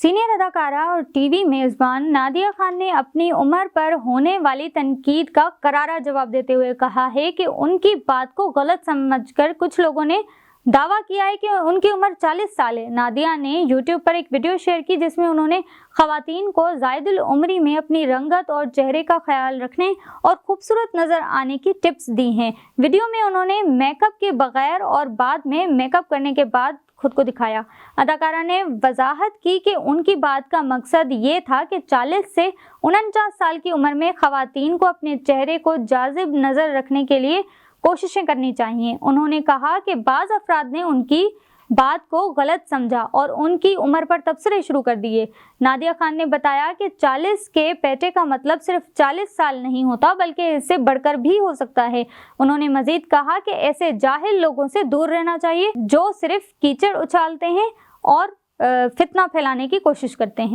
Senior अदाकारा और TV मेज़बान नादिया खान ने अपनी उम्र पर होने वाली तनकीद का करारा जवाब देते हुए कहा है कि उनकी बात को गलत समझकर कुछ लोगों ने दावा किया है कि उनकी उम्र 40 साल है। नादिया ने यूट्यूब पर एक वीडियो शेयर की जिसमें उन्होंने ख़वातीन को ज़ायदुल उम्री में अपनी रंगत और चेहरे का ख्याल रखने और खूबसूरत नज़र आने की टिप्स दी हैं। वीडियो में उन्होंने मेकअप के बगैर और बाद में मेकअप करने के बाद खुद को दिखाया। अदाकारा ने वजाहत की कि उनकी बात का मकसद ये था कि 40 से 49 साल की उम्र में ख़वातीन को अपने चेहरे को जाज़िब नज़र रखने के लिए कोशिशें करनी चाहिए। उन्होंने कहा कि बाज़ अफराद ने उनकी बात को गलत समझा और उनकी उम्र पर तबसरे शुरू कर दिए। नादिया खान ने बताया कि 40 के पेटे का मतलब सिर्फ 40 साल नहीं होता बल्कि इससे बढ़कर भी हो सकता है। उन्होंने मजीद कहा कि ऐसे जाहिल लोगों से दूर रहना चाहिए जो सिर्फ कीचड़ उछालते हैं और फितना फैलाने की कोशिश करते हैं।